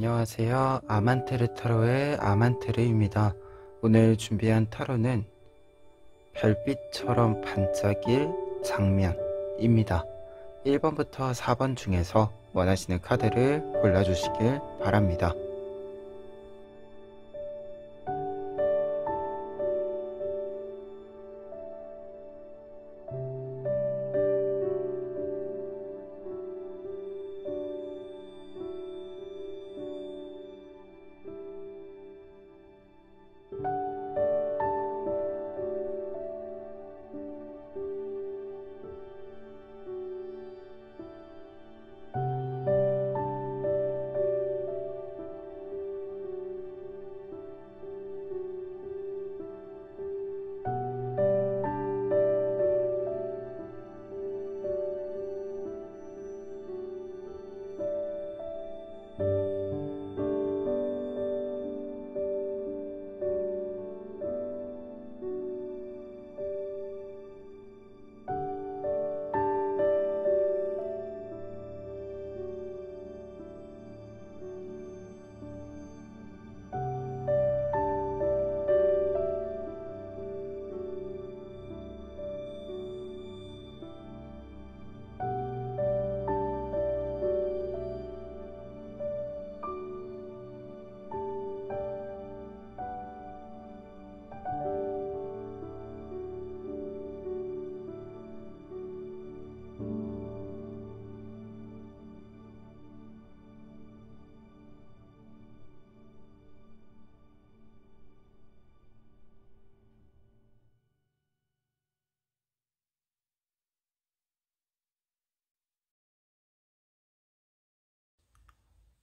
안녕하세요. 아만테르 타로의 아만테르입니다. 오늘 준비한 타로는 별빛처럼 반짝일 장면입니다. 1번부터 4번 중에서 원하시는 카드를 골라주시길 바랍니다.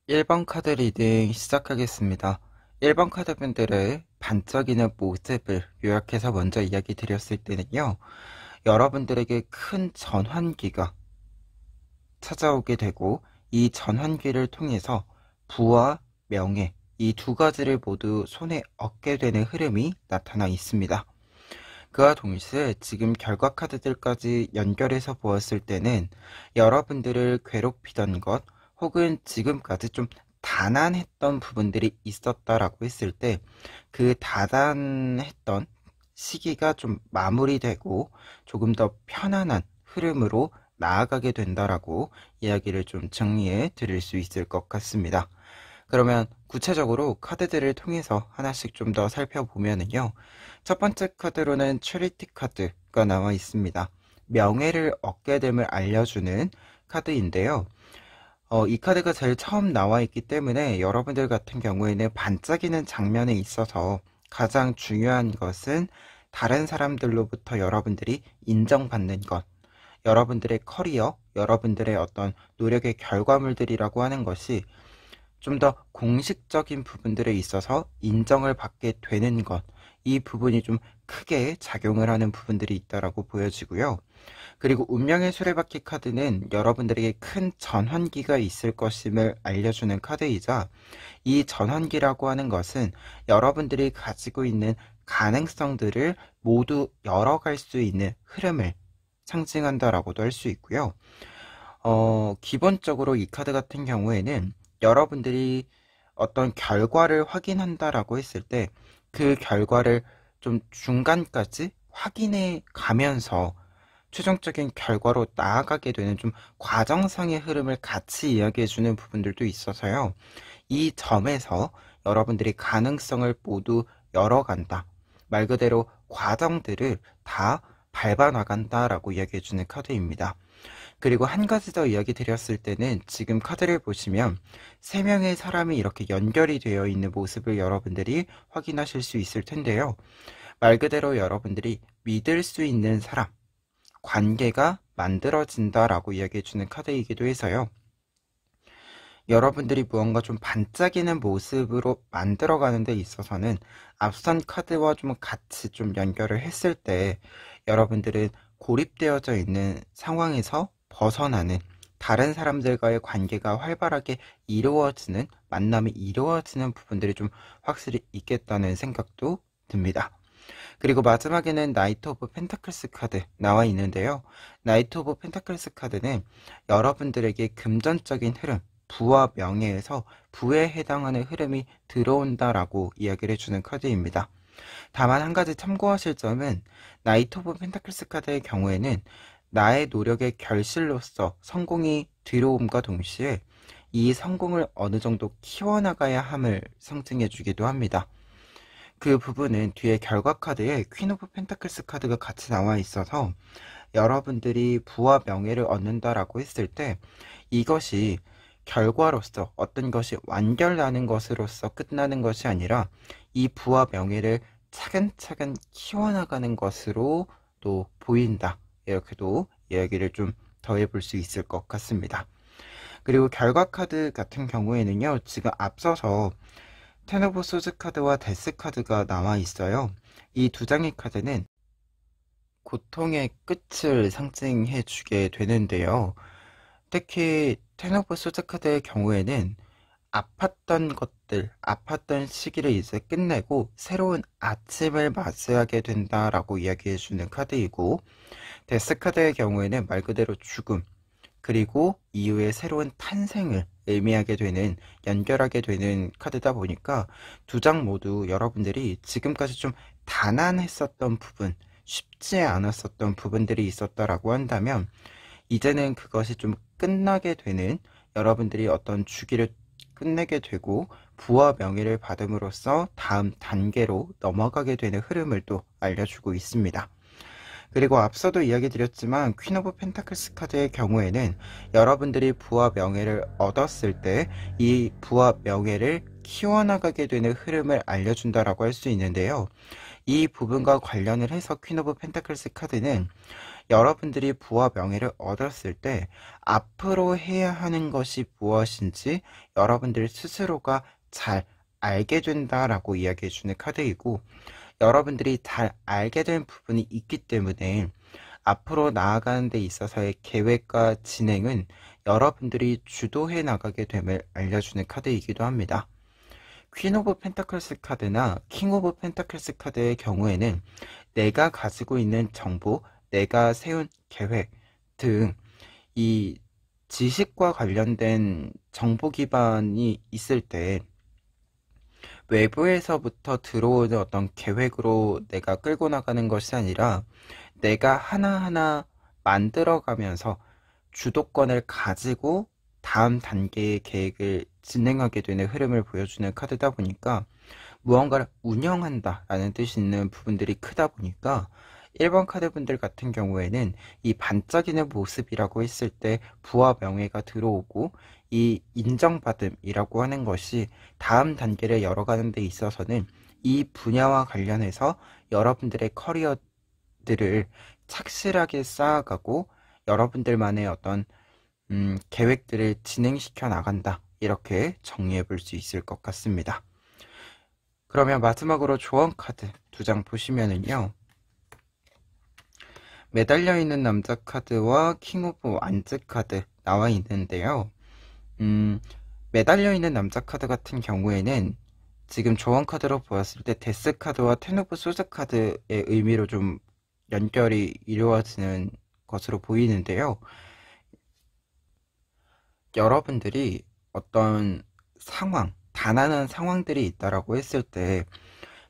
일 번 카드 리딩 시작하겠습니다. 1번 카드분들의 반짝이는 모습을 요약해서 먼저 이야기 드렸을 때는요, 여러분들에게 큰 전환기가 찾아오게 되고, 이 전환기를 통해서 부와 명예, 이 두 가지를 모두 손에 얻게 되는 흐름이 나타나 있습니다. 그와 동시에 지금 결과 카드들까지 연결해서 보았을 때는 여러분들을 괴롭히던 것, 혹은 지금까지 좀 다난했던 부분들이 있었다라고 했을 때 그 다단했던 시기가 좀 마무리되고 조금 더 편안한 흐름으로 나아가게 된다라고 이야기를 좀 정리해 드릴 수 있을 것 같습니다. 그러면 구체적으로 카드들을 통해서 하나씩 좀 더 살펴보면은요, 첫 번째 카드로는 체리티 카드가 나와 있습니다. 명예를 얻게 됨을 알려주는 카드인데요. 이 카드가 제일 처음 나와 있기 때문에 여러분들 같은 경우에는 반짝이는 장면에 있어서 가장 중요한 것은 다른 사람들로부터 여러분들이 인정받는 것, 여러분들의 커리어, 여러분들의 어떤 노력의 결과물들이라고 하는 것이 좀 더 공식적인 부분들에 있어서 인정을 받게 되는 것, 이 부분이 좀 크게 작용을 하는 부분들이 있다라고 보여지고요. 그리고 운명의 수레바퀴 카드는 여러분들에게 큰 전환기가 있을 것임을 알려주는 카드이자, 이 전환기라고 하는 것은 여러분들이 가지고 있는 가능성들을 모두 열어갈 수 있는 흐름을 상징한다라고도 할 수 있고요. 기본적으로 이 카드 같은 경우에는 여러분들이 어떤 결과를 확인한다라고 했을 때 그 결과를 좀 중간까지 확인해 가면서 최종적인 결과로 나아가게 되는 좀 과정상의 흐름을 같이 이야기해주는 부분들도 있어서요. 이 점에서 여러분들이 가능성을 모두 열어간다. 말 그대로 과정들을 다 밟아나간다라고 이야기해주는 카드입니다. 그리고 한 가지 더 이야기 드렸을 때는 지금 카드를 보시면 3명의 사람이 이렇게 연결이 되어 있는 모습을 여러분들이 확인하실 수 있을 텐데요. 말 그대로 여러분들이 믿을 수 있는 사람, 관계가 만들어진다라고 이야기해주는 카드이기도 해서요. 여러분들이 무언가 좀 반짝이는 모습으로 만들어가는 데 있어서는 앞선 카드와 좀 같이 좀 연결을 했을 때 여러분들은 고립되어져 있는 상황에서 벗어나는, 다른 사람들과의 관계가 활발하게 이루어지는, 만남이 이루어지는 부분들이 좀 확실히 있겠다는 생각도 듭니다. 그리고 마지막에는 나이트 오브 펜타클스 카드 나와 있는데요. 나이트 오브 펜타클스 카드는 여러분들에게 금전적인 흐름, 부와 명예에서 부에 해당하는 흐름이 들어온다라고 이야기를 해주는 카드입니다. 다만 한 가지 참고하실 점은 나이트 오브 펜타클스 카드의 경우에는 나의 노력의 결실로서 성공이 들어옴과 동시에 이 성공을 어느 정도 키워나가야 함을 상징해 주기도 합니다. 그 부분은 뒤에 결과 카드에 퀸 오브 펜타클스 카드가 같이 나와 있어서 여러분들이 부와 명예를 얻는다라고 했을 때 이것이 결과로서 어떤 것이 완결나는 것으로서 끝나는 것이 아니라 이 부와 명예를 차근차근 키워나가는 것으로 또 보인다. 이렇게도 이야기를 좀 더해 볼 수 있을 것 같습니다. 그리고 결과 카드 같은 경우에는요, 지금 앞서서 텐 오브 소즈 카드와 데스 카드가 나와 있어요. 이 두 장의 카드는 고통의 끝을 상징해 주게 되는데요. 특히 텐 오브 소즈 카드의 경우에는 아팠던 것들, 아팠던 시기를 이제 끝내고 새로운 아침을 맞이하게 된다라고 이야기해주는 카드이고, 데스 카드의 경우에는 말 그대로 죽음, 그리고 이후에 새로운 탄생을 의미하게 되는, 연결하게 되는 카드다 보니까 두 장 모두 여러분들이 지금까지 좀 단안했었던 부분, 쉽지 않았었던 부분들이 있었다라고 한다면 이제는 그것이 좀 끝나게 되는, 여러분들이 어떤 주기를 끝내게 되고 부와 명예를 받음으로써 다음 단계로 넘어가게 되는 흐름을 또 알려주고 있습니다. 그리고 앞서도 이야기 드렸지만 퀸 오브 펜타클스 카드의 경우에는 여러분들이 부와 명예를 얻었을 때 이 부와 명예를 키워나가게 되는 흐름을 알려준다라고 할 수 있는데요. 이 부분과 관련을 해서 퀸 오브 펜타클스 카드는 여러분들이 부와 명예를 얻었을 때 앞으로 해야 하는 것이 무엇인지 여러분들 스스로가 잘 알게 된다라고 이야기해주는 카드이고, 여러분들이 잘 알게 된 부분이 있기 때문에 앞으로 나아가는 데 있어서의 계획과 진행은 여러분들이 주도해 나가게 됨을 알려주는 카드이기도 합니다. 퀸 오브 펜타클스 카드나 킹 오브 펜타클스 카드의 경우에는 내가 가지고 있는 정보, 내가 세운 계획 등 이 지식과 관련된 정보 기반이 있을 때 외부에서부터 들어오는 어떤 계획으로 내가 끌고 나가는 것이 아니라 내가 하나하나 만들어가면서 주도권을 가지고 다음 단계의 계획을 진행하게 되는 흐름을 보여주는 카드다 보니까 무언가를 운영한다 라는 뜻이 있는 부분들이 크다 보니까 1번 카드분들 같은 경우에는 이 반짝이는 모습이라고 했을 때 부와 명예가 들어오고 이 인정받음이라고 하는 것이 다음 단계를 열어가는 데 있어서는 이 분야와 관련해서 여러분들의 커리어들을 착실하게 쌓아가고 여러분들만의 어떤 계획들을 진행시켜 나간다, 이렇게 정리해 볼 수 있을 것 같습니다. 그러면 마지막으로 조언 카드 두 장 보시면은요, 매달려 있는 남자 카드와 킹 오브 완즈 카드 나와 있는데요. 매달려 있는 남자 카드 같은 경우에는 지금 조언 카드로 보았을 때 데스 카드와 텐 오브 소즈 카드의 의미로 좀 연결이 이루어지는 것으로 보이는데요. 여러분들이 어떤 상황, 단안한 상황들이 있다라고 했을 때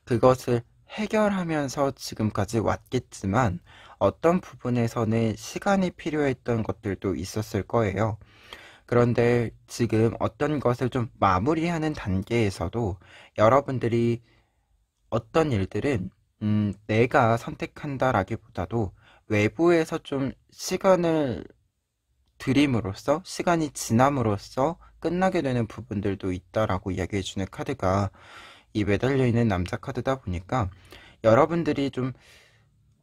그것을 해결하면서 지금까지 왔겠지만 어떤 부분에서는 시간이 필요했던 것들도 있었을 거예요. 그런데 지금 어떤 것을 좀 마무리하는 단계에서도 여러분들이 어떤 일들은 내가 선택한다라기보다도 외부에서 좀 시간을 들임으로써, 시간이 지남으로써 끝나게 되는 부분들도 있다라고 이야기해주는 카드가 이 매달려 있는 남자 카드다 보니까 여러분들이 좀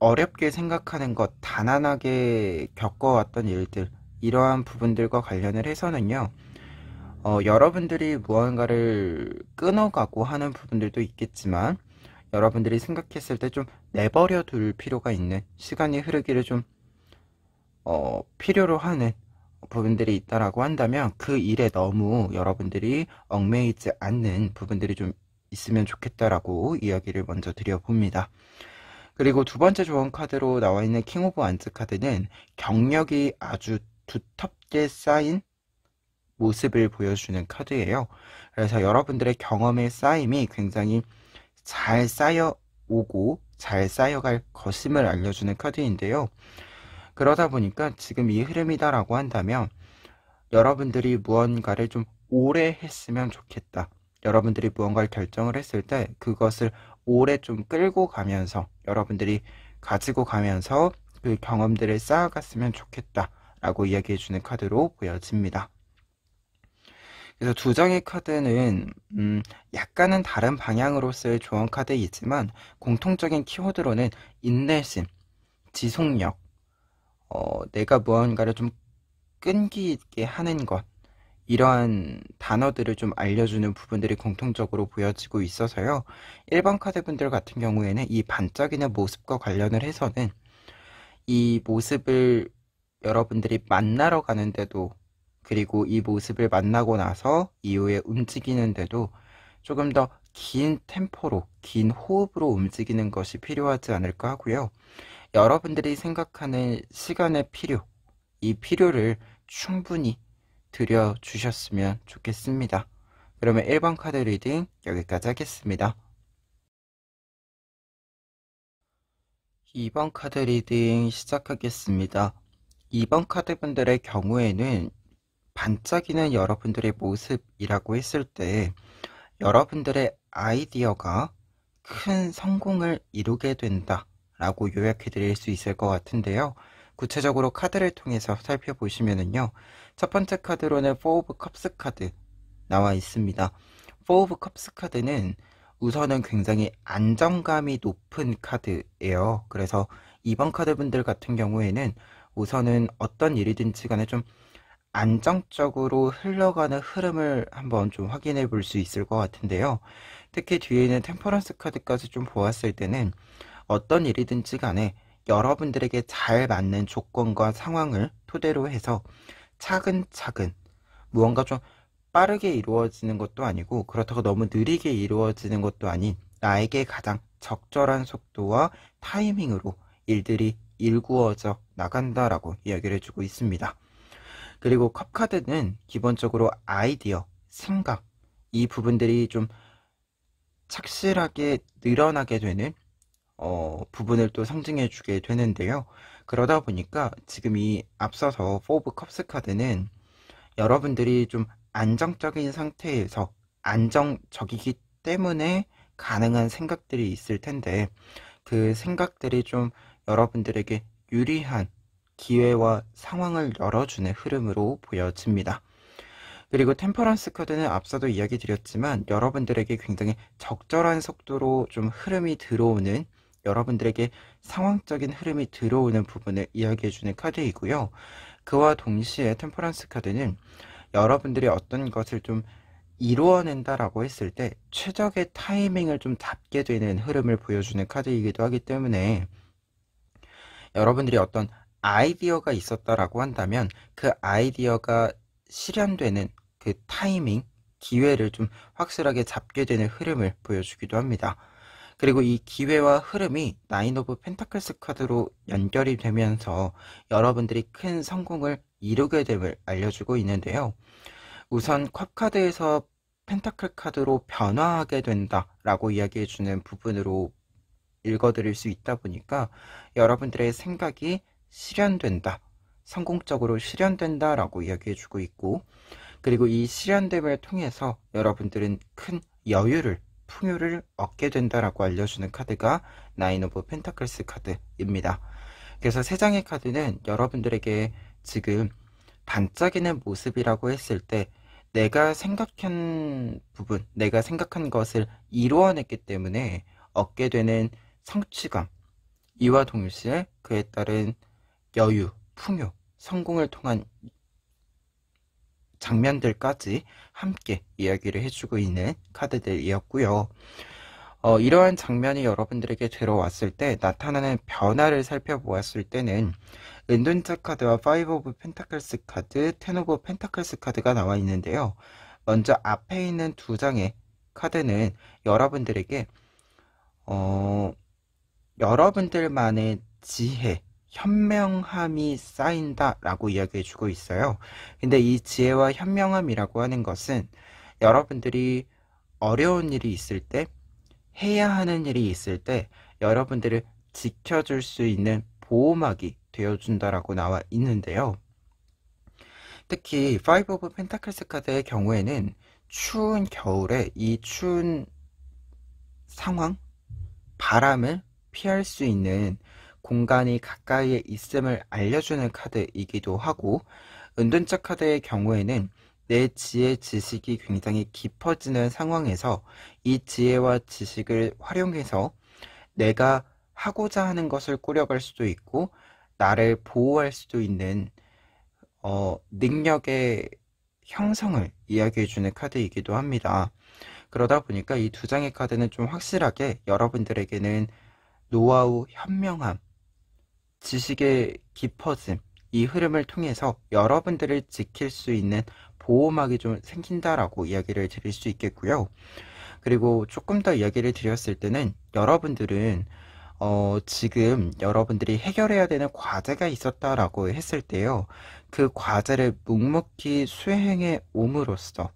어렵게 생각하는 것, 단안하게 겪어왔던 일들, 이러한 부분들과 관련을 해서는요, 여러분들이 무언가를 끊어가고 하는 부분들도 있겠지만 여러분들이 생각했을 때 좀 내버려 둘 필요가 있는, 시간이 흐르기를 좀 필요로 하는 부분들이 있다라고 한다면 그 일에 너무 여러분들이 얽매이지 않는 부분들이 좀 있으면 좋겠다라고 이야기를 먼저 드려봅니다. 그리고 두 번째 조언 카드로 나와 있는 킹 오브 완즈 카드는 경력이 아주 두텁게 쌓인 모습을 보여주는 카드예요. 그래서 여러분들의 경험의 쌓임이 굉장히 잘 쌓여오고 잘 쌓여갈 것임을 알려주는 카드인데요. 그러다 보니까 지금 이 흐름이다라고 한다면 여러분들이 무언가를 좀 오래 했으면 좋겠다. 여러분들이 무언가를 결정을 했을 때 그것을 오래 좀 끌고 가면서 여러분들이 가지고 가면서 그 경험들을 쌓아갔으면 좋겠다 라고 이야기해주는 카드로 보여집니다. 그래서 두 장의 카드는 약간은 다른 방향으로서의 조언 카드이지만 공통적인 키워드로는 인내심, 지속력, 내가 무언가를 좀 끈기 있게 하는 것, 이러한 단어들을 좀 알려주는 부분들이 공통적으로 보여지고 있어서요. 1번 카드분들 같은 경우에는 이 반짝이는 모습과 관련을 해서는 이 모습을 여러분들이 만나러 가는데도, 그리고 이 모습을 만나고 나서 이후에 움직이는데도 조금 더 긴 템포로, 긴 호흡으로 움직이는 것이 필요하지 않을까 하고요. 여러분들이 생각하는 시간의 필요, 이 필요를 충분히 들여주셨으면 좋겠습니다. 그러면 1번 카드 리딩 여기까지 하겠습니다. 2번 카드 리딩 시작하겠습니다. 2번 카드분들의 경우에는 반짝이는 여러분들의 모습이라고 했을 때 여러분들의 아이디어가 큰 성공을 이루게 된다 라고 요약해 드릴 수 있을 것 같은데요. 구체적으로 카드를 통해서 살펴보시면은요, 첫 번째 카드로는 4 오브 컵스 카드 나와 있습니다. 4 오브 컵스 카드는 우선은 굉장히 안정감이 높은 카드예요. 그래서 2번 카드 분들 같은 경우에는 우선은 어떤 일이든지 간에 좀 안정적으로 흘러가는 흐름을 한번 좀 확인해 볼 수 있을 것 같은데요. 특히 뒤에 있는 템퍼런스 카드까지 좀 보았을 때는 어떤 일이든지 간에 여러분들에게 잘 맞는 조건과 상황을 토대로 해서 차근차근 무언가 좀 빠르게 이루어지는 것도 아니고 그렇다고 너무 느리게 이루어지는 것도 아닌 나에게 가장 적절한 속도와 타이밍으로 일들이 일구어져 나간다라고 이야기를 해주고 있습니다. 그리고 컵카드는 기본적으로 아이디어, 생각, 이 부분들이 좀 착실하게 늘어나게 되는 부분을 또 상징해 주게 되는데요. 그러다 보니까 지금 이 앞서서 4 오브 컵스 카드는 여러분들이 좀 안정적인 상태에서 안정적이기 때문에 가능한 생각들이 있을 텐데 그 생각들이 좀 여러분들에게 유리한 기회와 상황을 열어주는 흐름으로 보여집니다. 그리고 템퍼런스 카드는 앞서도 이야기 드렸지만 여러분들에게 굉장히 적절한 속도로 좀 흐름이 들어오는, 여러분들에게 상황적인 흐름이 들어오는 부분을 이야기해주는 카드이고요. 그와 동시에 템퍼런스 카드는 여러분들이 어떤 것을 좀 이루어낸다라고 했을 때 최적의 타이밍을 좀 잡게 되는 흐름을 보여주는 카드이기도 하기 때문에 여러분들이 어떤 아이디어가 있었다라고 한다면 그 아이디어가 실현되는 그 타이밍, 기회를 좀 확실하게 잡게 되는 흐름을 보여주기도 합니다. 그리고 이 기회와 흐름이 9 오브 펜타클스 카드로 연결이 되면서 여러분들이 큰 성공을 이루게 됨을 알려주고 있는데요. 우선 컵 카드에서 펜타클 카드로 변화하게 된다라고 이야기해주는 부분으로 읽어드릴 수 있다 보니까 여러분들의 생각이 실현된다, 성공적으로 실현된다 라고 이야기해주고 있고, 그리고 이 실현됨을 통해서 여러분들은 큰 여유를, 풍요를 얻게 된다라고 알려주는 카드가 9 오브 펜타클스 카드입니다. 그래서 세 장의 카드는 여러분들에게 지금 반짝이는 모습이라고 했을 때 내가 생각한 부분, 내가 생각한 것을 이루어냈기 때문에 얻게 되는 성취감, 이와 동시에 그에 따른 여유, 풍요, 성공을 통한 장면들까지 함께 이야기를 해주고 있는 카드들이었고요. 이러한 장면이 여러분들에게 들어왔을 때 나타나는 변화를 살펴보았을 때는 은둔자 카드와 5 오브 펜타클스 카드, 10 오브 펜타클스 카드가 나와 있는데요. 먼저 앞에 있는 두 장의 카드는 여러분들에게 여러분들만의 지혜, 현명함이 쌓인다라고 이야기해주고 있어요. 근데 이 지혜와 현명함이라고 하는 것은 여러분들이 어려운 일이 있을 때, 해야 하는 일이 있을 때 여러분들을 지켜줄 수 있는 보호막이 되어준다라고 나와 있는데요. 특히 5 오브 펜타클스 카드의 경우에는 추운 겨울에 이 추운 상황, 바람을 피할 수 있는 공간이 가까이에 있음을 알려주는 카드이기도 하고, 은둔자 카드의 경우에는 내 지혜 지식이 굉장히 깊어지는 상황에서 이 지혜와 지식을 활용해서 내가 하고자 하는 것을 꾸려갈 수도 있고 나를 보호할 수도 있는 능력의 형성을 이야기해주는 카드이기도 합니다. 그러다 보니까 이 두 장의 카드는 좀 확실하게 여러분들에게는 노하우, 현명함, 지식의 깊어짐, 이 흐름을 통해서 여러분들을 지킬 수 있는 보호막이 좀 생긴다라고 이야기를 드릴 수 있겠고요. 그리고 조금 더 이야기를 드렸을 때는 여러분들은 지금 여러분들이 해결해야 되는 과제가 있었다라고 했을 때요. 그 과제를 묵묵히 수행해 옴으로써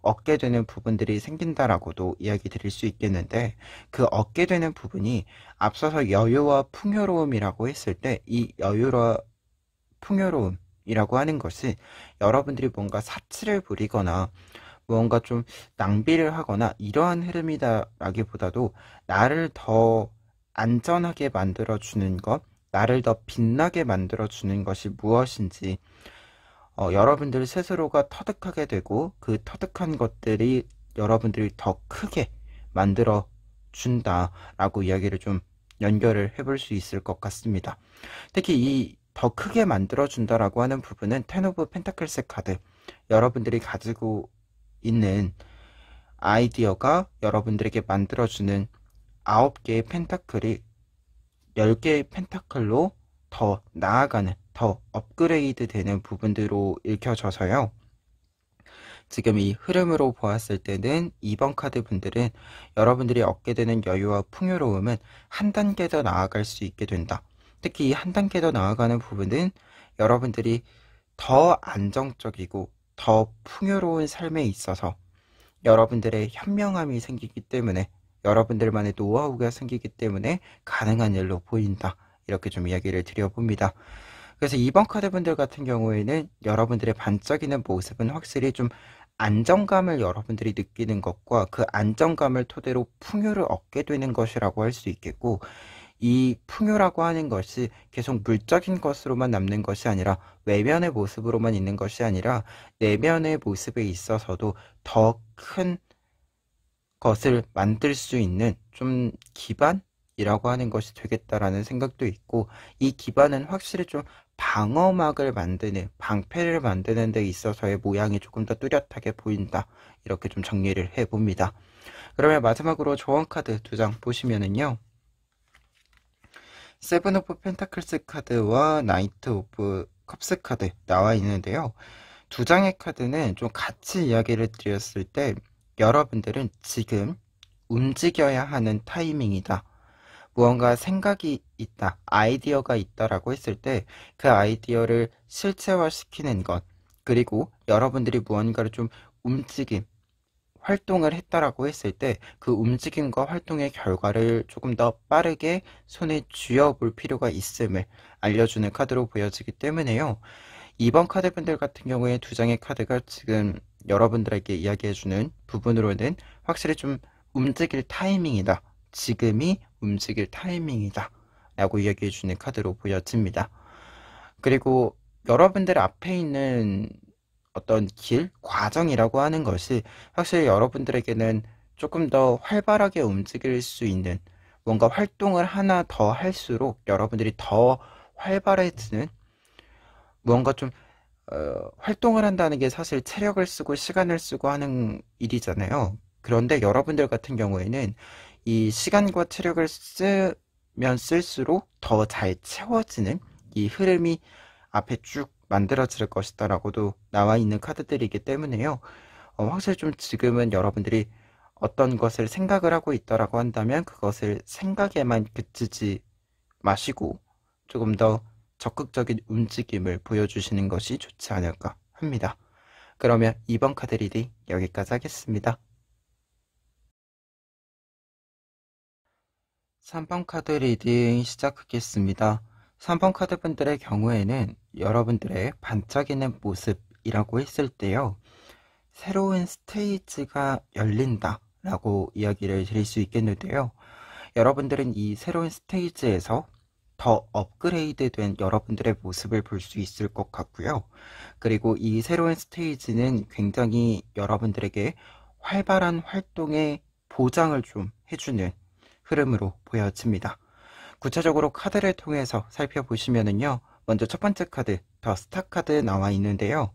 얻게 되는 부분들이 생긴다라고도 이야기 드릴 수 있겠는데, 그 얻게 되는 부분이 앞서서 여유와 풍요로움이라고 했을 때 이 여유와 풍요로움이라고 하는 것이 여러분들이 뭔가 사치를 부리거나 무언가 좀 낭비를 하거나 이러한 흐름이다라기보다도 나를 더 안전하게 만들어주는 것, 나를 더 빛나게 만들어주는 것이 무엇인지 여러분들 스스로가 터득하게 되고 그 터득한 것들이 여러분들이 더 크게 만들어 준다라고 이야기를 좀 연결을 해볼 수 있을 것 같습니다. 특히 이 더 크게 만들어 준다라고 하는 부분은 10 오브 펜타클스 카드, 여러분들이 가지고 있는 아이디어가 여러분들에게 만들어주는 9개의 펜타클이 10개의 펜타클로 더 나아가는, 더 업그레이드 되는 부분들로 읽혀져서요. 지금 이 흐름으로 보았을 때는 2번 카드 분들은 여러분들이 얻게 되는 여유와 풍요로움은 한 단계 더 나아갈 수 있게 된다. 특히 이 한 단계 더 나아가는 부분은 여러분들이 더 안정적이고 더 풍요로운 삶에 있어서 여러분들의 현명함이 생기기 때문에, 여러분들만의 노하우가 생기기 때문에 가능한 일로 보인다. 이렇게 좀 이야기를 드려봅니다. 그래서 2번 카드 분들 같은 경우에는 여러분들의 반짝이는 모습은 확실히 좀 안정감을 여러분들이 느끼는 것과 그 안정감을 토대로 풍요를 얻게 되는 것이라고 할 수 있겠고, 이 풍요라고 하는 것이 계속 물적인 것으로만 남는 것이 아니라 외면의 모습으로만 있는 것이 아니라 내면의 모습에 있어서도 더 큰 것을 만들 수 있는 좀 기반이라고 하는 것이 되겠다라는 생각도 있고, 이 기반은 확실히 좀 방어막을 만드는, 방패를 만드는 데 있어서의 모양이 조금 더 뚜렷하게 보인다. 이렇게 좀 정리를 해봅니다. 그러면 마지막으로 조언 카드 두 장 보시면은요. 7 오브 펜타클스 카드와 나이트 오브 컵스 카드 나와 있는데요. 두 장의 카드는 좀 같이 이야기를 드렸을 때 여러분들은 지금 움직여야 하는 타이밍이다. 무언가 생각이 있다, 아이디어가 있다라고 했을 때 그 아이디어를 실체화시키는 것, 그리고 여러분들이 무언가를 좀 움직임, 활동을 했다라고 했을 때 그 움직임과 활동의 결과를 조금 더 빠르게 손에 쥐어볼 필요가 있음을 알려주는 카드로 보여지기 때문에요. 2번 카드 분들 같은 경우에 두 장의 카드가 지금 여러분들에게 이야기해주는 부분으로는 확실히 좀 움직일 타이밍이다, 지금이 움직일 타이밍이다 라고 이야기해주는 카드로 보여집니다. 그리고 여러분들 앞에 있는 어떤 길, 과정이라고 하는 것이 확실히 여러분들에게는 조금 더 활발하게 움직일 수 있는, 뭔가 활동을 하나 더 할수록 여러분들이 더 활발해지는, 무언가 좀 활동을 한다는 게 사실 체력을 쓰고 시간을 쓰고 하는 일이잖아요. 그런데 여러분들 같은 경우에는 이 시간과 체력을 쓰면 쓸수록 더 잘 채워지는 이 흐름이 앞에 쭉 만들어질 것이다 라고도 나와 있는 카드들이기 때문에요. 확실히 좀 지금은 여러분들이 어떤 것을 생각을 하고 있다라고 한다면 그것을 생각에만 그치지 마시고 조금 더 적극적인 움직임을 보여주시는 것이 좋지 않을까 합니다. 그러면 2번 카드 리딩 여기까지 하겠습니다. 3번 카드 리딩 시작하겠습니다. 3번 카드 분들의 경우에는 여러분들의 반짝이는 모습이라고 했을 때요, 새로운 스테이지가 열린다 라고 이야기를 드릴 수 있겠는데요. 여러분들은 이 새로운 스테이지에서 더 업그레이드된 여러분들의 모습을 볼 수 있을 것 같고요. 그리고 이 새로운 스테이지는 굉장히 여러분들에게 활발한 활동에 보장을 좀 해주는 흐름으로 보여집니다. 구체적으로 카드를 통해서 살펴보시면은요, 먼저 첫 번째 카드, 더 스타 카드 나와 있는데요.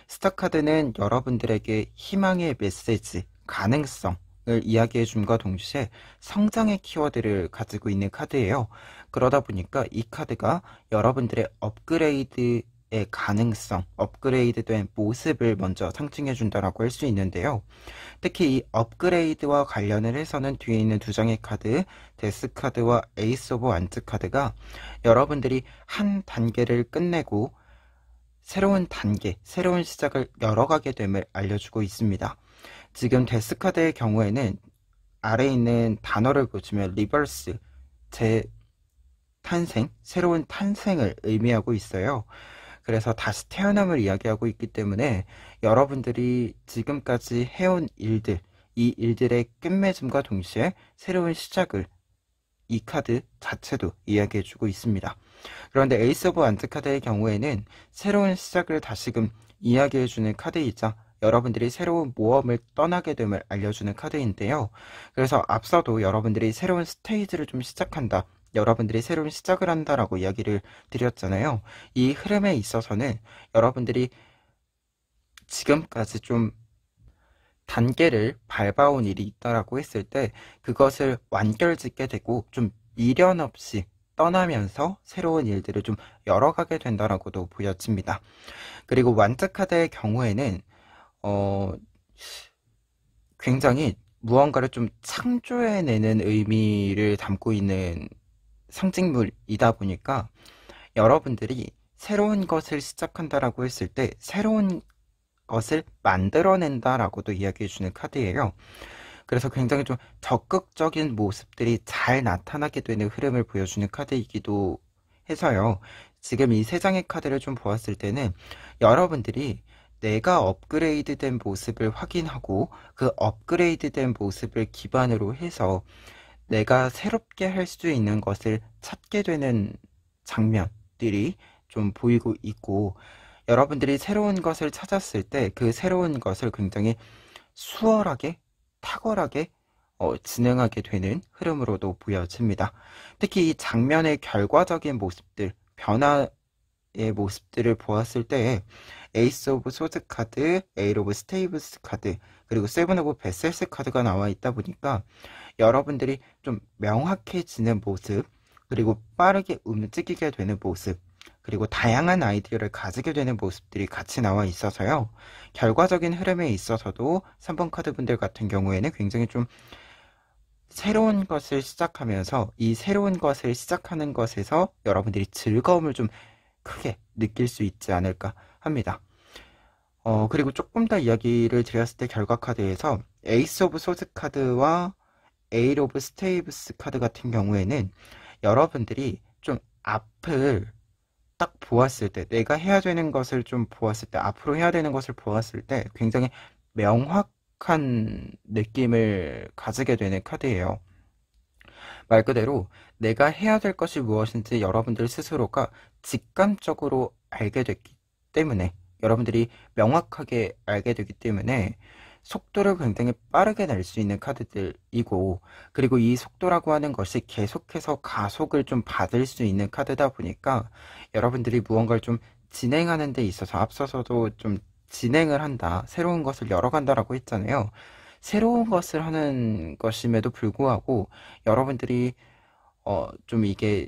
스타 카드는 여러분들에게 희망의 메시지, 가능성을 이야기해 줌과 동시에 성장의 키워드를 가지고 있는 카드예요. 그러다 보니까 이 카드가 여러분들의 업그레이드의 가능성, 업그레이드된 모습을 먼저 상징해 준다라고 할 수 있는데요. 특히 이 업그레이드와 관련을 해서는 뒤에 있는 두 장의 카드, 데스 카드와 에이스 오브 완즈 카드가 여러분들이 한 단계를 끝내고 새로운 단계, 새로운 시작을 열어가게 됨을 알려주고 있습니다. 지금 데스 카드의 경우에는 아래에 있는 단어를 보시면 리버스, 재탄생, 새로운 탄생을 의미하고 있어요. 그래서 다시 태어남을 이야기하고 있기 때문에 여러분들이 지금까지 해온 일들, 이 일들의 끝맺음과 동시에 새로운 시작을 이 카드 자체도 이야기해주고 있습니다. 그런데 에이스 오브 완즈 카드의 경우에는 새로운 시작을 다시금 이야기해주는 카드이자 여러분들이 새로운 모험을 떠나게 됨을 알려주는 카드인데요. 그래서 앞서도 여러분들이 새로운 스테이지를 좀 시작한다, 여러분들이 새로운 시작을 한다라고 이야기를 드렸잖아요. 이 흐름에 있어서는 여러분들이 지금까지 좀 단계를 밟아온 일이 있다라고 했을 때 그것을 완결짓게 되고 좀 미련 없이 떠나면서 새로운 일들을 좀 열어가게 된다라고도 보여집니다. 그리고 완즈 카드의 경우에는 굉장히 무언가를 좀 창조해내는 의미를 담고 있는 상징물이다 보니까 여러분들이 새로운 것을 시작한다라고 했을 때 새로운 것을 만들어낸다라고도 이야기해주는 카드예요. 그래서 굉장히 좀 적극적인 모습들이 잘 나타나게 되는 흐름을 보여주는 카드이기도 해서요. 지금 이 세 장의 카드를 좀 보았을 때는 여러분들이 내가 업그레이드된 모습을 확인하고 그 업그레이드된 모습을 기반으로 해서 내가 새롭게 할 수 있는 것을 찾게 되는 장면들이 좀 보이고 있고, 여러분들이 새로운 것을 찾았을 때 그 새로운 것을 굉장히 수월하게, 탁월하게 진행하게 되는 흐름으로도 보여집니다. 특히 이 장면의 결과적인 모습들, 변화의 모습들을 보았을 때 에이스 오브 소드 카드, 에일 오브 스테이브스 카드, 그리고 세븐 오브 베셀스 카드가 나와 있다 보니까 여러분들이 좀 명확해지는 모습, 그리고 빠르게 움직이게 되는 모습, 그리고 다양한 아이디어를 가지게 되는 모습들이 같이 나와 있어서요. 결과적인 흐름에 있어서도 3번 카드 분들 같은 경우에는 굉장히 좀 새로운 것을 시작하면서 이 새로운 것을 시작하는 것에서 여러분들이 즐거움을 좀 크게 느낄 수 있지 않을까 합니다. 그리고 조금 더 이야기를 드렸을 때 결과 카드에서 에이스 오브 소드 카드와 에일 오브 스테이브스 카드 같은 경우에는 여러분들이 좀 앞을 딱 보았을 때, 내가 해야 되는 것을 좀 보았을 때, 앞으로 해야 되는 것을 보았을 때 굉장히 명확한 느낌을 가지게 되는 카드예요. 말 그대로 내가 해야 될 것이 무엇인지 여러분들 스스로가 직감적으로 알게 됐기 때문에, 여러분들이 명확하게 알게 되기 때문에 속도를 굉장히 빠르게 낼 수 있는 카드들이고, 그리고 이 속도라고 하는 것이 계속해서 가속을 좀 받을 수 있는 카드다 보니까 여러분들이 무언가를 좀 진행하는 데 있어서, 앞서서도 좀 진행을 한다, 새로운 것을 열어간다라고 했잖아요. 새로운 것을 하는 것임에도 불구하고 여러분들이 좀 이게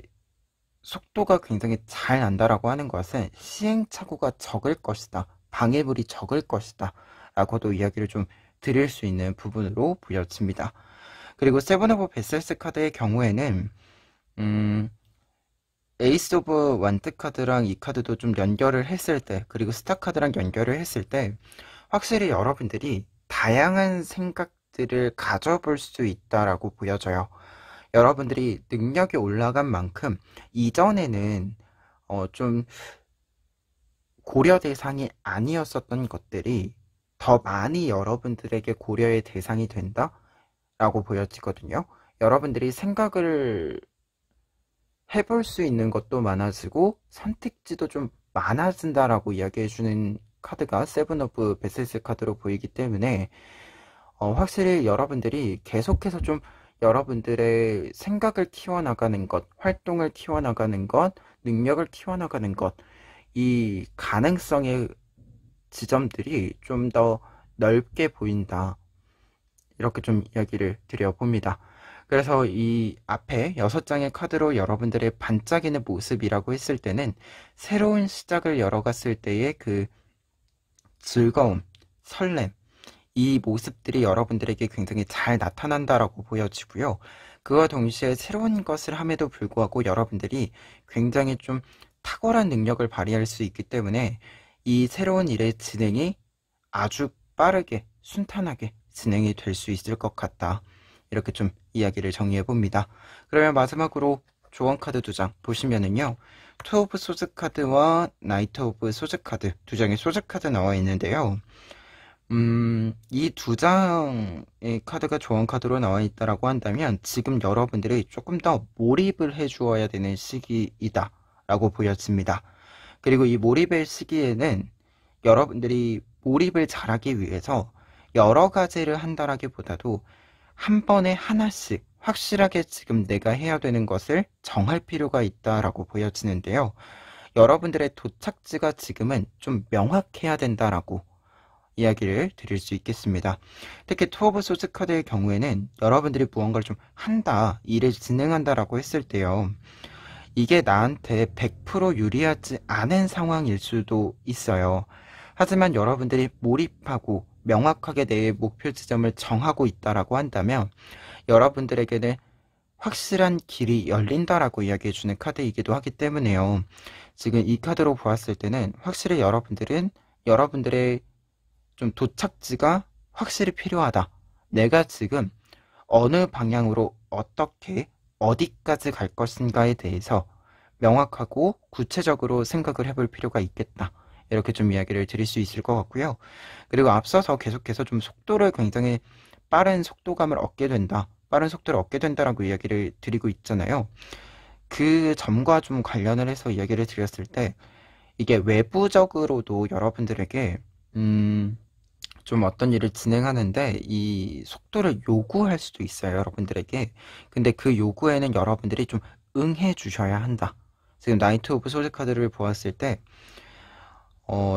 속도가 굉장히 잘 난다라고 하는 것은 시행착오가 적을 것이다, 방해물이 적을 것이다 라고도 이야기를 좀 드릴 수 있는 부분으로 보여집니다. 그리고 세븐 오브 베셀스 카드의 경우에는 에이스 오브 완드 카드랑 이 카드도 좀 연결을 했을 때, 그리고 스타 카드랑 연결을 했을 때 확실히 여러분들이 다양한 생각들을 가져볼 수 있다라고 보여져요. 여러분들이 능력이 올라간 만큼 이전에는 좀 고려 대상이 아니었었던 것들이 더 많이 여러분들에게 고려의 대상이 된다라고 보여지거든요. 여러분들이 생각을 해볼 수 있는 것도 많아지고 선택지도 좀 많아진다라고 이야기해주는 카드가 세븐 오브 베슬스 카드로 보이기 때문에 확실히 여러분들이 계속해서 좀 여러분들의 생각을 키워나가는 것, 활동을 키워나가는 것, 능력을 키워나가는 것, 이 가능성의 지점들이 좀 더 넓게 보인다. 이렇게 좀 이야기를 드려봅니다. 그래서 이 앞에 6장의 카드로 여러분들의 반짝이는 모습이라고 했을 때는 새로운 시작을 열어갔을 때의 그 즐거움, 설렘, 이 모습들이 여러분들에게 굉장히 잘 나타난다라고 보여지고요. 그와 동시에 새로운 것을 함에도 불구하고 여러분들이 굉장히 좀 탁월한 능력을 발휘할 수 있기 때문에 이 새로운 일의 진행이 아주 빠르게 순탄하게 진행이 될 수 있을 것 같다. 이렇게 좀 이야기를 정리해 봅니다. 그러면 마지막으로 조언 카드 2장 보시면은요. 투 오브 소즈 카드와 나이트 오브 소즈 카드 2장의 소즈 카드 나와 있는데요. 이 2장의 카드가 조언 카드로 나와 있다라고 한다면 지금 여러분들이 조금 더 몰입을 해 주어야 되는 시기이다 라고 보여집니다. 그리고 이 몰입의 시기에는 여러분들이 몰입을 잘하기 위해서 여러 가지를 한다라기보다도 한 번에 하나씩 확실하게 지금 내가 해야 되는 것을 정할 필요가 있다라고 보여지는데요. 여러분들의 도착지가 지금은 좀 명확해야 된다라고 이야기를 드릴 수 있겠습니다. 특히 투 오브 소즈 카드의 경우에는 여러분들이 무언가를 좀 한다, 일을 진행한다라고 했을 때요. 이게 나한테 100% 유리하지 않은 상황일 수도 있어요. 하지만 여러분들이 몰입하고 명확하게 내 목표 지점을 정하고 있다라고 한다면 여러분들에게는 확실한 길이 열린다라고 이야기해주는 카드이기도 하기 때문에요. 지금 이 카드로 보았을 때는 확실히 여러분들은 여러분들의 좀 도착지가 확실히 필요하다. 내가 지금 어느 방향으로 어떻게 어디까지 갈 것인가에 대해서 명확하고 구체적으로 생각을 해볼 필요가 있겠다. 이렇게 좀 이야기를 드릴 수 있을 것 같고요. 그리고 앞서서 계속해서 좀 속도를 굉장히 빠른 속도감을 얻게 된다. 빠른 속도를 얻게 된다라고 이야기를 드리고 있잖아요. 그 점과 좀 관련을 해서 이야기를 드렸을 때 이게 외부적으로도 여러분들에게 좀 어떤 일을 진행하는데 이 속도를 요구할 수도 있어요, 여러분들에게. 근데 그 요구에는 여러분들이 좀 응해 주셔야 한다. 지금 나이트 오브 소드 카드를 보았을 때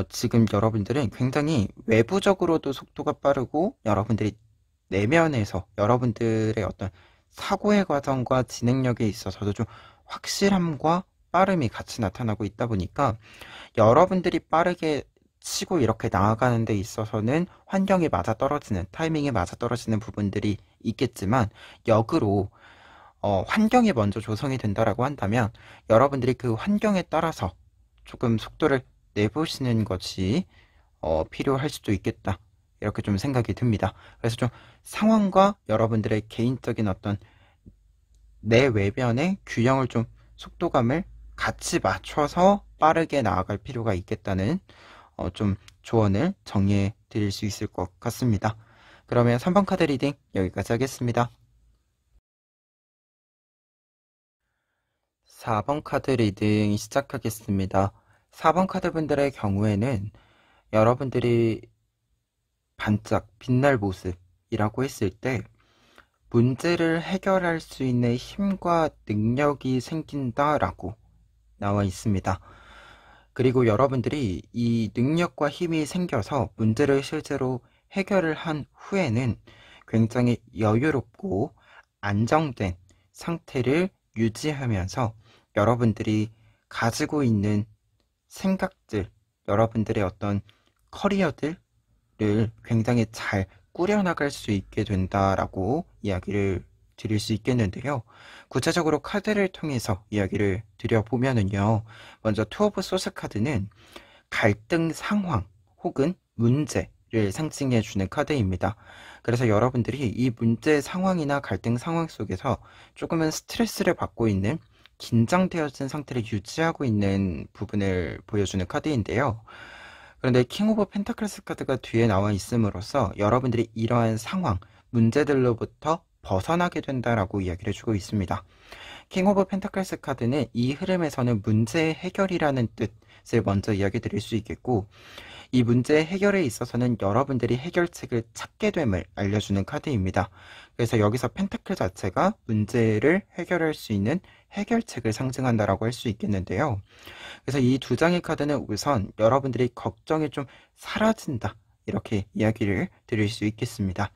지금 여러분들은 굉장히 외부적으로도 속도가 빠르고 여러분들이 내면에서 여러분들의 어떤 사고의 과정과 진행력에 있어서도 좀 확실함과 빠름이 같이 나타나고 있다 보니까 여러분들이 빠르게 치고 이렇게 나아가는 데 있어서는 환경이 맞아떨어지는, 타이밍이 맞아떨어지는 부분들이 있겠지만 역으로 환경이 먼저 조성이 된다라고 한다면 여러분들이 그 환경에 따라서 조금 속도를 내보시는 것이 필요할 수도 있겠다. 이렇게 좀 생각이 듭니다. 그래서 좀 상황과 여러분들의 개인적인 어떤 내 외면의 균형을 좀 속도감을 같이 맞춰서 빠르게 나아갈 필요가 있겠다는 좀 조언을 정리해 드릴 수 있을 것 같습니다. 그러면 3번 카드 리딩 여기까지 하겠습니다. 4번 카드 리딩 시작하겠습니다. 4번 카드 분들의 경우에는 여러분들이 반짝 빛날 모습이라고 했을 때 문제를 해결할 수 있는 힘과 능력이 생긴다라고 나와 있습니다. 그리고 여러분들이 이 능력과 힘이 생겨서 문제를 실제로 해결을 한 후에는 굉장히 여유롭고 안정된 상태를 유지하면서 여러분들이 가지고 있는 생각들, 여러분들의 어떤 커리어들을 굉장히 잘 꾸려나갈 수 있게 된다라고 이야기를 드릴 수 있겠는데요. 구체적으로 카드를 통해서 이야기를 드려보면은요. 먼저 투 오브 소스 카드는 갈등 상황 혹은 문제를 상징해주는 카드입니다. 그래서 여러분들이 이 문제 상황이나 갈등 상황 속에서 조금은 스트레스를 받고 있는 긴장되어진 상태를 유지하고 있는 부분을 보여주는 카드인데요. 그런데 킹 오브 펜타클스 카드가 뒤에 나와 있음으로써 여러분들이 이러한 상황, 문제들로부터 벗어나게 된다라고 이야기를 해주고 있습니다. 킹 오브 펜타클스 카드는 이 흐름에서는 문제 해결이라는 뜻을 먼저 이야기 드릴 수 있겠고, 이 문제 해결에 있어서는 여러분들이 해결책을 찾게 됨을 알려주는 카드입니다. 그래서 여기서 펜타클 자체가 문제를 해결할 수 있는 해결책을 상징한다라고 할 수 있겠는데요. 그래서 이 두 장의 카드는 우선 여러분들이 걱정이 좀 사라진다, 이렇게 이야기를 드릴 수 있겠습니다.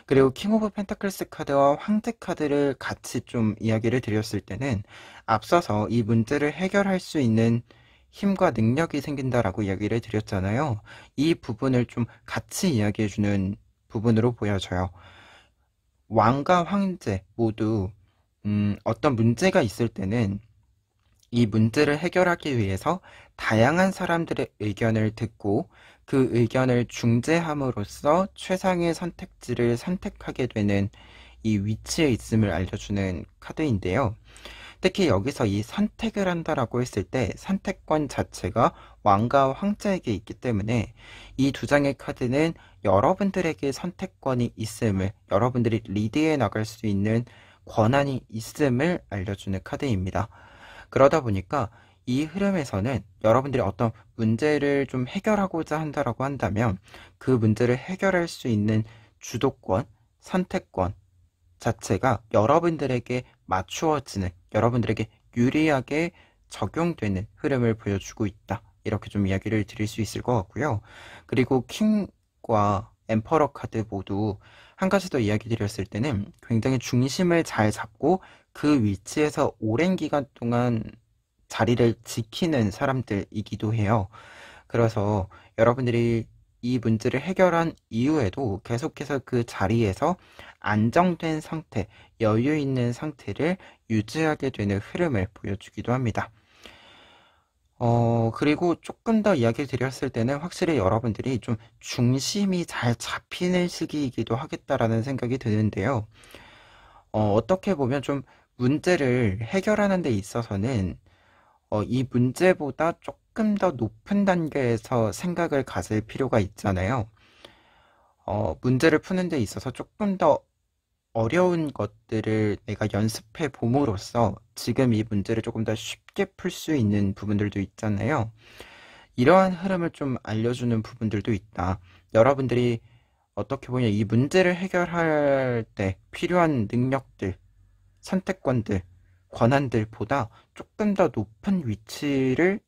그리고 킹 오브 펜타클스 카드와 황제 카드를 같이 좀 이야기를 드렸을 때는 앞서서 이 문제를 해결할 수 있는 힘과 능력이 생긴다라고 이야기를 드렸잖아요. 이 부분을 좀 같이 이야기해주는 부분으로 보여져요. 왕과 황제 모두 어떤 문제가 있을 때는 이 문제를 해결하기 위해서 다양한 사람들의 의견을 듣고 그 의견을 중재함으로써 최상의 선택지를 선택하게 되는 이 위치에 있음을 알려주는 카드인데요. 특히 여기서 이 선택을 한다라고 했을 때 선택권 자체가 왕과 황제에게 있기 때문에 이 두 장의 카드는 여러분들에게 선택권이 있음을, 여러분들이 리드해 나갈 수 있는 권한이 있음을 알려주는 카드입니다. 그러다 보니까 이 흐름에서는 여러분들이 어떤 문제를 좀 해결하고자 한다라고 한다면 그 문제를 해결할 수 있는 주도권, 선택권 자체가 여러분들에게 맞추어지는, 여러분들에게 유리하게 적용되는 흐름을 보여주고 있다, 이렇게 좀 이야기를 드릴 수 있을 것 같고요. 그리고 킹과 엠퍼러 카드 모두 한 가지 더 이야기 드렸을 때는 굉장히 중심을 잘 잡고 그 위치에서 오랜 기간 동안 자리를 지키는 사람들이기도 해요. 그래서 여러분들이 이 문제를 해결한 이후에도 계속해서 그 자리에서 안정된 상태, 여유 있는 상태를 유지하게 되는 흐름을 보여주기도 합니다. 그리고 조금 더 이야기 드렸을 때는 확실히 여러분들이 좀 중심이 잘 잡히는 시기이기도 하겠다라는 생각이 드는데요. 어떻게 보면 좀 문제를 해결하는 데 있어서는 이 문제보다 조금 더 높은 단계에서 생각을 가질 필요가 있잖아요. 문제를 푸는 데 있어서 조금 더 어려운 것들을 내가 연습해 봄으로써 지금 이 문제를 조금 더 쉽게 풀 수 있는 부분들도 있잖아요. 이러한 흐름을 좀 알려주는 부분들도 있다. 여러분들이 어떻게 보면 이 문제를 해결할 때 필요한 능력들, 선택권들, 권한들보다 조금 더 높은 위치를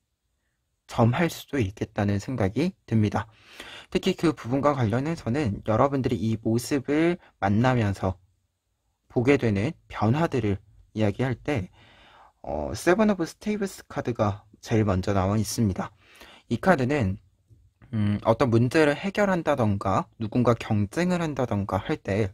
점할 수도 있겠다는 생각이 듭니다. 특히 그 부분과 관련해서는 여러분들이 이 모습을 만나면서 보게 되는 변화들을 이야기할 때 세븐 오브 스테이브스 카드가 제일 먼저 나와 있습니다. 이 카드는 어떤 문제를 해결한다던가 누군가 경쟁을 한다던가 할 때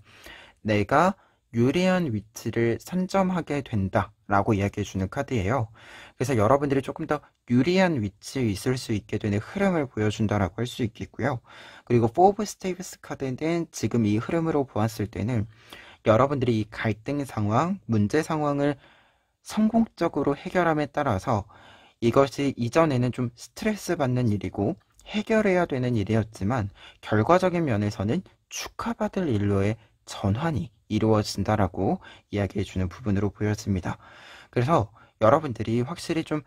내가 유리한 위치를 선점하게 된다 라고 이야기해주는 카드예요. 그래서 여러분들이 조금 더 유리한 위치에 있을 수 있게 되는 흐름을 보여준다라고 할 수 있겠고요. 그리고 4 오브 스테이브스 카드는 지금 이 흐름으로 보았을 때는 여러분들이 이 갈등 상황, 문제 상황을 성공적으로 해결함에 따라서 이것이 이전에는 좀 스트레스 받는 일이고 해결해야 되는 일이었지만 결과적인 면에서는 축하받을 일로의 전환이 이루어진다라고 이야기해주는 부분으로 보여집니다. 그래서 여러분들이 확실히 좀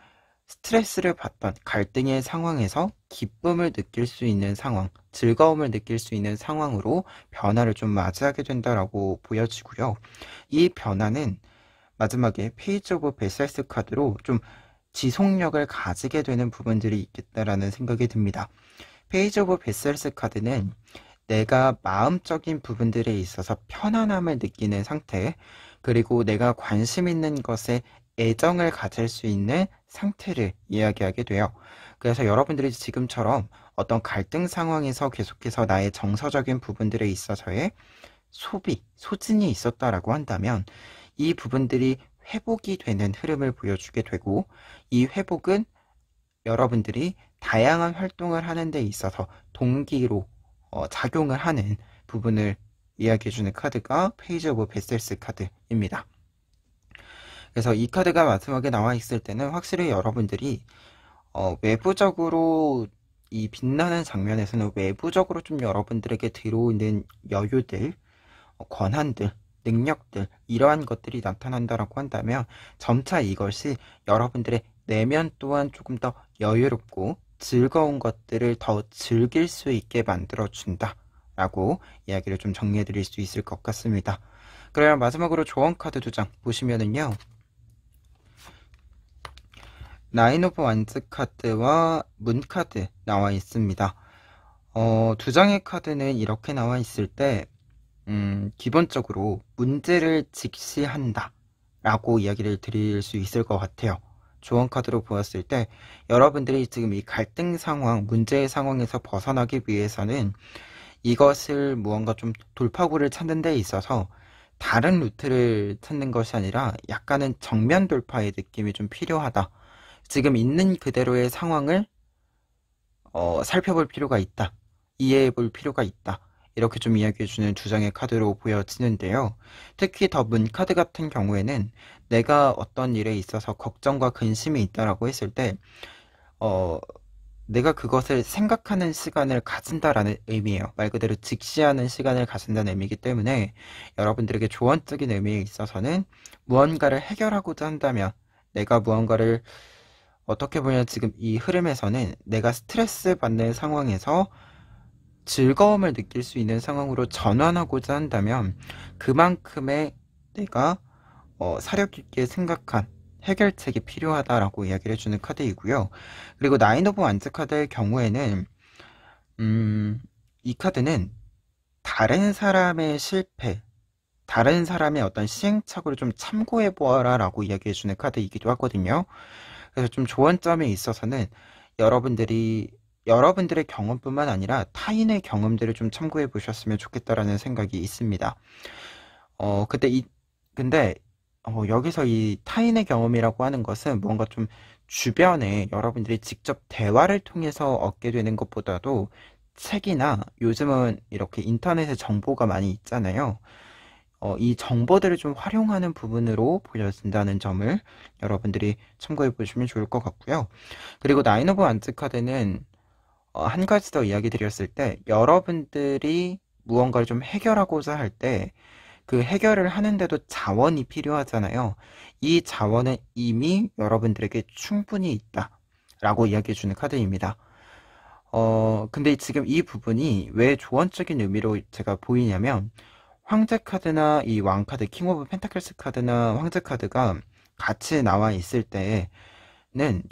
스트레스를 받던 갈등의 상황에서 기쁨을 느낄 수 있는 상황, 즐거움을 느낄 수 있는 상황으로 변화를 좀 맞이하게 된다라고 보여지고요. 이 변화는 마지막에 페이지 오브 베셀스 카드로 좀 지속력을 가지게 되는 부분들이 있겠다라는 생각이 듭니다. 페이지 오브 베셀스 카드는 내가 마음적인 부분들에 있어서 편안함을 느끼는 상태, 그리고 내가 관심 있는 것에 애정을 가질 수 있는 상태를 이야기하게 돼요. 그래서 여러분들이 지금처럼 어떤 갈등 상황에서 계속해서 나의 정서적인 부분들에 있어서의 소진이 있었다라고 한다면 이 부분들이 회복이 되는 흐름을 보여주게 되고, 이 회복은 여러분들이 다양한 활동을 하는 데 있어서 동기로 작용을 하는 부분을 이야기해주는 카드가 페이지 오브 베셀스 카드입니다. 그래서 이 카드가 마지막에 나와 있을 때는 확실히 여러분들이 외부적으로 이 빛나는 장면에서는 외부적으로 좀 여러분들에게 들어오는 여유들, 권한들, 능력들, 이러한 것들이 나타난다라고 한다면 점차 이것이 여러분들의 내면 또한 조금 더 여유롭고 즐거운 것들을 더 즐길 수 있게 만들어준다 라고 이야기를 좀 정리해 드릴 수 있을 것 같습니다. 그러면 마지막으로 조언 카드 2장 보시면은요, 나인 오브 완즈 카드와 문 카드 나와 있습니다. 2장의 카드는 이렇게 나와 있을 때 기본적으로 문제를 직시한다 라고 이야기를 드릴 수 있을 것 같아요. 조언 카드로 보았을 때 여러분들이 지금 이 갈등 상황, 문제의 상황에서 벗어나기 위해서는 이것을 무언가 좀 돌파구를 찾는 데 있어서 다른 루트를 찾는 것이 아니라 약간은 정면 돌파의 느낌이 좀 필요하다. 지금 있는 그대로의 상황을 살펴볼 필요가 있다. 이해해 볼 필요가 있다. 이렇게 좀 이야기해주는 2장의 카드로 보여지는데요. 특히 더 문 카드 같은 경우에는 내가 어떤 일에 있어서 걱정과 근심이 있다라고 했을 때 내가 그것을 생각하는 시간을 가진다라는 의미예요. 말 그대로 직시하는 시간을 가진다는 의미이기 때문에 여러분들에게 조언적인 의미에 있어서는 무언가를 해결하고자 한다면, 내가 무언가를 어떻게 보면 지금 이 흐름에서는 내가 스트레스 받는 상황에서 즐거움을 느낄 수 있는 상황으로 전환하고자 한다면 그만큼의 내가 사력 있게 생각한 해결책이 필요하다라고 이야기를 해주는 카드이고요. 그리고 나인 오브 완즈 카드의 경우에는 이 카드는 다른 사람의 실패, 다른 사람의 어떤 시행착오를 좀 참고해 보아라 라고 이야기해주는 카드이기도 하거든요. 그래서 좀 조언점에 있어서는 여러분들의 경험뿐만 아니라 타인의 경험들을 좀 참고해 보셨으면 좋겠다라는 생각이 있습니다. 근데 여기서 이 타인의 경험이라고 하는 것은 뭔가 좀 주변에 여러분들이 직접 대화를 통해서 얻게 되는 것보다도 책이나 요즘은 이렇게 인터넷에 정보가 많이 있잖아요. 이 정보들을 좀 활용하는 부분으로 보여진다는 점을 여러분들이 참고해 보시면 좋을 것 같고요. 그리고 나인 오브 완즈 카드는 한 가지 더 이야기 드렸을 때 여러분들이 무언가를 좀 해결하고자 할 때 그 해결을 하는데도 자원이 필요하잖아요. 이 자원은 이미 여러분들에게 충분히 있다 라고 이야기해 주는 카드입니다. 근데 지금 이 부분이 왜 조언적인 의미로 제가 보이냐면, 황제 카드나 이 왕 카드, 킹 오브 펜타클스 카드나 황제 카드가 같이 나와 있을 때는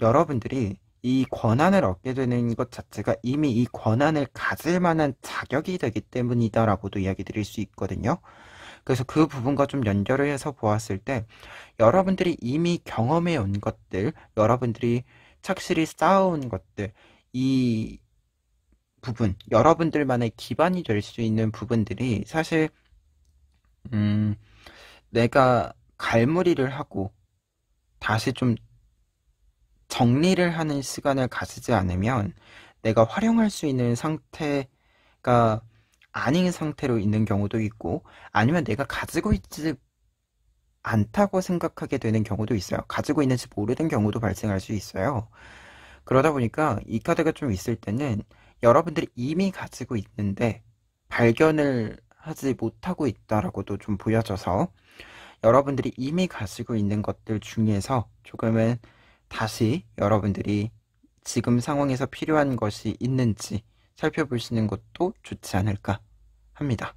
여러분들이 이 권한을 얻게 되는 것 자체가 이미 이 권한을 가질 만한 자격이 되기 때문이다라고도 이야기 드릴 수 있거든요. 그래서 그 부분과 좀 연결을 해서 보았을 때 여러분들이 이미 경험해 온 것들, 여러분들이 착실히 쌓아온 것들, 이 부분, 여러분들만의 기반이 될 수 있는 부분들이 사실 내가 갈무리를 하고 다시 좀 정리를 하는 시간을 가지지 않으면 내가 활용할 수 있는 상태가 아닌 상태로 있는 경우도 있고, 아니면 내가 가지고 있지 않다고 생각하게 되는 경우도 있어요. 가지고 있는지 모르는 경우도 발생할 수 있어요. 그러다 보니까 이 카드가 좀 있을 때는 여러분들이 이미 가지고 있는데 발견을 하지 못하고 있다라고도 좀 보여져서 여러분들이 이미 가지고 있는 것들 중에서 조금은 다시 여러분들이 지금 상황에서 필요한 것이 있는지 살펴보시는 것도 좋지 않을까 합니다.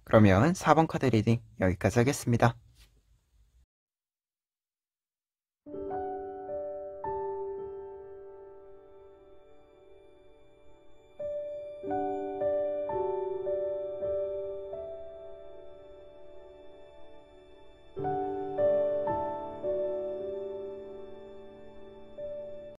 그러면 4번 카드 리딩 여기까지 하겠습니다.